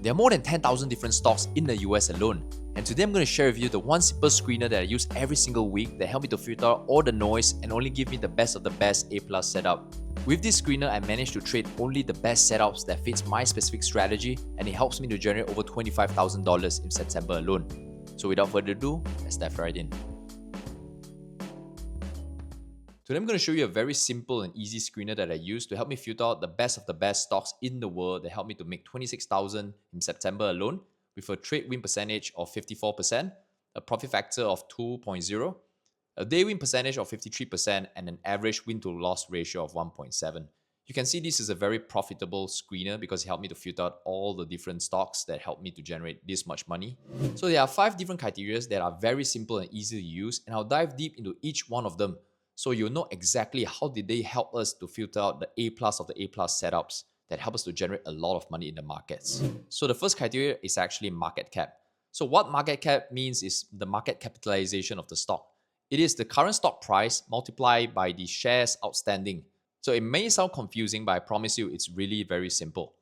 There are more than 10,000 different stocks in the US alone. And today I'm going to share with you the one simple screener that I use every single week that helps me to filter out all the noise and only give me the best of the best A+ setup. With this screener, I managed to trade only the best setups that fits my specific strategy, and it helps me to generate over $25,000 in September alone. So without further ado, let's dive right in. Today I'm going to show you a very simple and easy screener that I use to help me filter out the best of the best stocks in the world that help me to make $26,000 in September alone with a trade win percentage of 54%, a profit factor of 2.0, a day win percentage of 53%, and an average win to loss ratio of 1.7. You can see this is a very profitable screener because it helped me to filter out all the different stocks that helped me to generate this much money. So there are 5 different criteria that are very simple and easy to use, and I'll dive deep into each one of them so you'll know exactly how did they help us to filter out the A+ of the A+ setups that help us to generate a lot of money in the markets. So the first criteria is actually market cap. So what market cap means is the market capitalization of the stock. It is the current stock price multiplied by the shares outstanding. So it may sound confusing, but I promise you it's really very simple.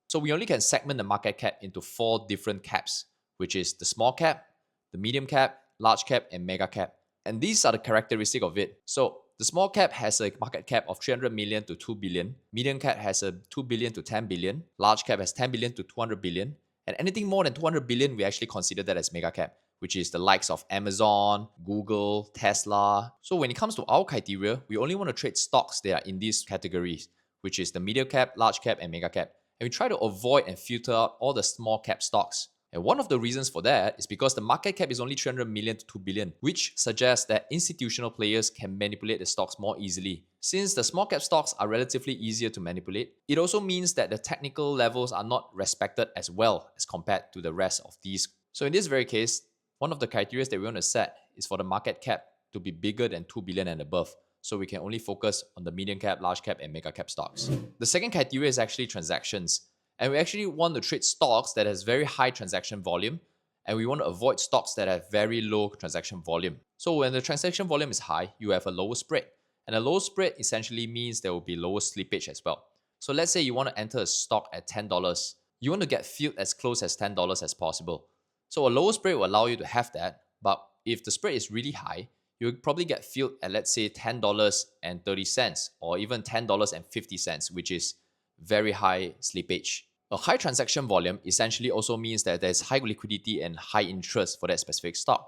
So we only can segment the market cap into 4 different caps, which is the small cap, the medium cap, large cap, and mega cap. And these are the characteristics of it. So the small cap has a market cap of 300 million to 2 billion. Medium cap has a 2 billion to 10 billion. Large cap has 10 billion to 200 billion. And anything more than 200 billion, we actually consider that as mega cap, which is the likes of Amazon, Google, Tesla. So when it comes to our criteria, we only want to trade stocks that are in these categories, which is the medium cap, large cap, and mega cap. And we try to avoid and filter out all the small cap stocks. And one of the reasons for that is because the market cap is only 300 million to 2 billion, which suggests that institutional players can manipulate the stocks more easily. Since the small cap stocks are relatively easier to manipulate, it also means that the technical levels are not respected as well as compared to the rest of these. So in this very case, one of the criteria that we want to set is for the market cap to be bigger than 2 billion and above. So we can only focus on the medium cap, large cap, and mega cap stocks. The second criteria is actually transactions. And we actually want to trade stocks that has very high transaction volume, and we want to avoid stocks that have very low transaction volume. So when the transaction volume is high, you have a lower spread. And a lower spread essentially means there will be lower slippage as well. So let's say you want to enter a stock at $10. You want to get filled as close as $10 as possible. So a lower spread will allow you to have that, but if the spread is really high, you'll probably get filled at, let's say, $10.30 or even $10.50, which is very high slippage. A high transaction volume essentially also means that there's high liquidity and high interest for that specific stock,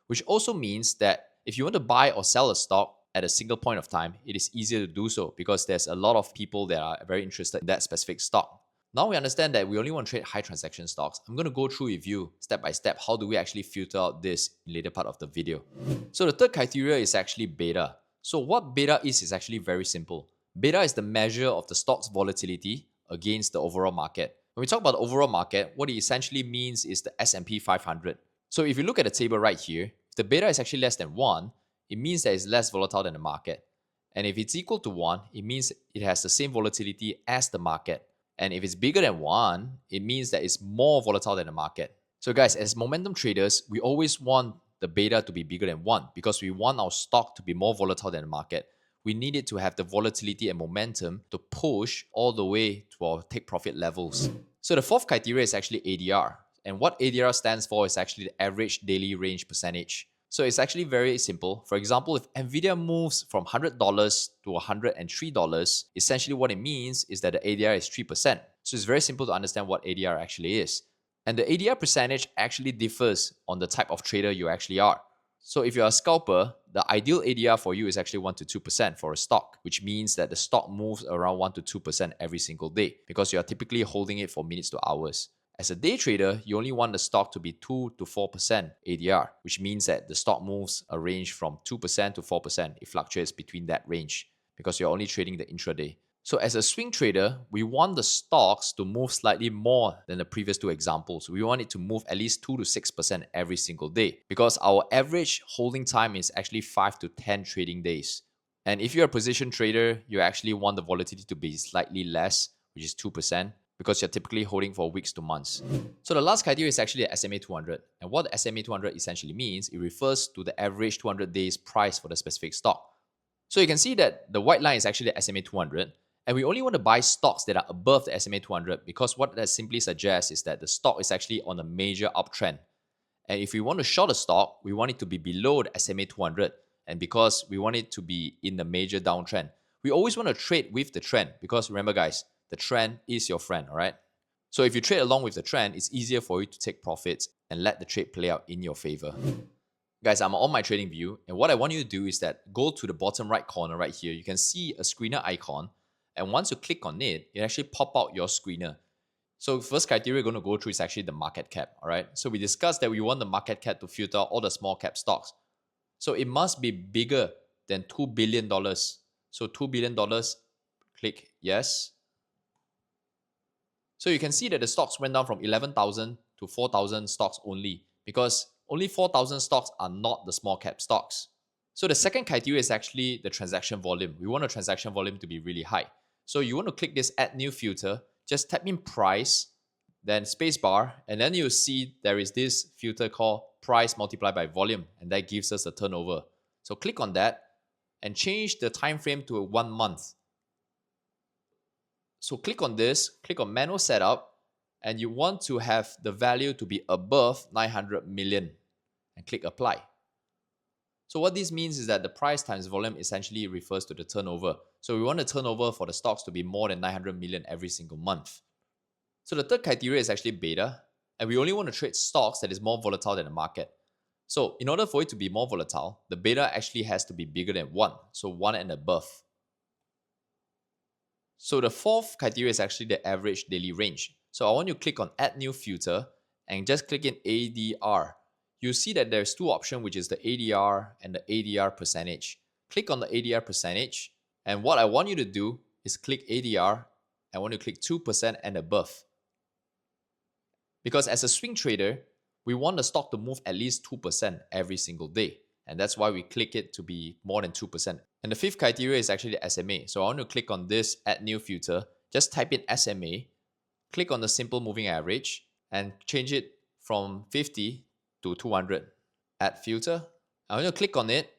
which also means that if you want to buy or sell a stock at a single point of time, it is easier to do so because there's a lot of people that are very interested in that specific stock. Now we understand that we only want to trade high transaction stocks. I'm going to go through with you step by step how do we actually filter out this in the later part of the video. So the third criteria is actually beta. So what beta is actually very simple. Beta is the measure of the stock's volatility against the overall market. When we talk about the overall market, what it essentially means is the S&P 500. So if you look at the table right here, if the beta is actually less than 1, it means that it's less volatile than the market. And if it's equal to 1, it means it has the same volatility as the market. And if it's bigger than 1, it means that it's more volatile than the market. So guys, as momentum traders, we always want the beta to be bigger than 1 because we want our stock to be more volatile than the market. We need it to have the volatility and momentum to push all the way to our take profit levels. So the fourth criteria is actually ADR. And what ADR stands for is actually the average daily range percentage. So it's actually very simple. For example, if Nvidia moves from $100 to $103, essentially what it means is that the ADR is 3%. So it's very simple to understand what ADR actually is. And the ADR percentage actually differs on the type of trader you actually are. So if you're a scalper, the ideal ADR for you is actually 1 to 2% for a stock, which means that the stock moves around 1 to 2% every single day because you are typically holding it for minutes to hours. As a day trader, you only want the stock to be 2 to 4% ADR, which means that the stock moves a range from 2% to 4%. It fluctuates between that range because you're only trading the intraday. So as a swing trader, we want the stocks to move slightly more than the previous 2 examples. We want it to move at least 2 to 6% every single day because our average holding time is actually 5 to 10 trading days. And if you're a position trader, you actually want the volatility to be slightly less, which is 2%, because you're typically holding for weeks to months. So the last criteria is actually the SMA 200. And what the SMA 200 essentially means, it refers to the average 200 days price for the specific stock. So you can see that the white line is actually the SMA 200. And we only want to buy stocks that are above the SMA 200 because what that simply suggests is that the stock is actually on a major uptrend. And if we want to short a stock, we want it to be below the SMA 200. And because we want it to be in the major downtrend, we always want to trade with the trend because remember, guys, the trend is your friend, all right? So if you trade along with the trend, it's easier for you to take profits and let the trade play out in your favor. Guys, I'm on my trading view, and what I want you to do is that go to the bottom right corner right here. You can see a screener icon, and once you click on it, it actually pop out your screener. So first criteria we're going to go through is actually the market cap, all right? So we discussed that we want the market cap to filter all the small cap stocks. So it must be bigger than $2 billion. So $2 billion, click yes. So you can see that the stocks went down from 11,000 to 4,000 stocks only because only 4,000 stocks are not the small cap stocks. So the second criteria is actually the transaction volume. We want the transaction volume to be really high. So you want to click this add new filter, just type in price, then spacebar, and then you'll see there is this filter called price multiplied by volume, and that gives us a turnover. So click on that and change the time frame to 1 month. So click on this, click on manual setup, and you want to have the value to be above 900 million and click apply. So what this means is that the price times volume essentially refers to the turnover. So we want the turnover for the stocks to be more than 900 million every single month. So the third criteria is actually beta, and we only want to trade stocks that is more volatile than the market. So in order for it to be more volatile, the beta actually has to be bigger than 1, so 1 and above. So the fourth criteria is actually the average daily range. So I want you to click on add new filter and just click in ADR. You see that there's two options, which is the ADR and the ADR percentage. Click on the ADR percentage, and what I want you to do is click ADR. I want you to click 2% and above. Because as a swing trader, we want the stock to move at least 2% every single day. And that's why we click it to be more than 2%. And the fifth criteria is actually the SMA. So I want to click on this add new filter. Just type in SMA, click on the simple moving average, and change it from 50 to 200. Add filter. I want to click on it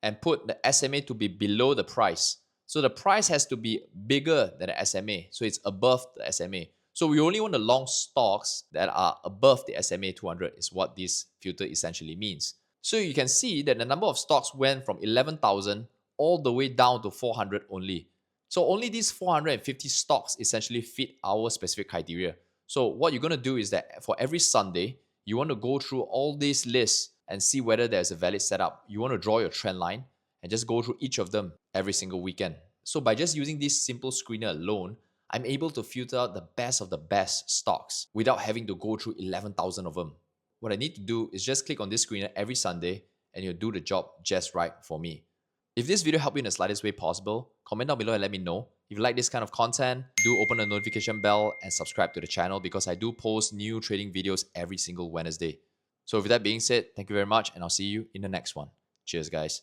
and put the SMA to be below the price. So the price has to be bigger than the SMA. So it's above the SMA. So we only want the long stocks that are above the SMA 200 is what this filter essentially means. So you can see that the number of stocks went from 11,000 all the way down to 400 only. So only these 450 stocks essentially fit our specific criteria. So what you're going to do is that for every Sunday, you want to go through all these lists and see whether there's a valid setup. You want to draw your trend line and just go through each of them every single weekend. So by just using this simple screener alone, I'm able to filter out the best of the best stocks without having to go through 11,000 of them. What I need to do is just click on this screener every Sunday and you'll do the job just right for me. If this video helped you in the slightest way possible, comment down below and let me know. If you like this kind of content, do open the notification bell and subscribe to the channel because I do post new trading videos every single Wednesday. So with that being said, thank you very much and I'll see you in the next one. Cheers, guys.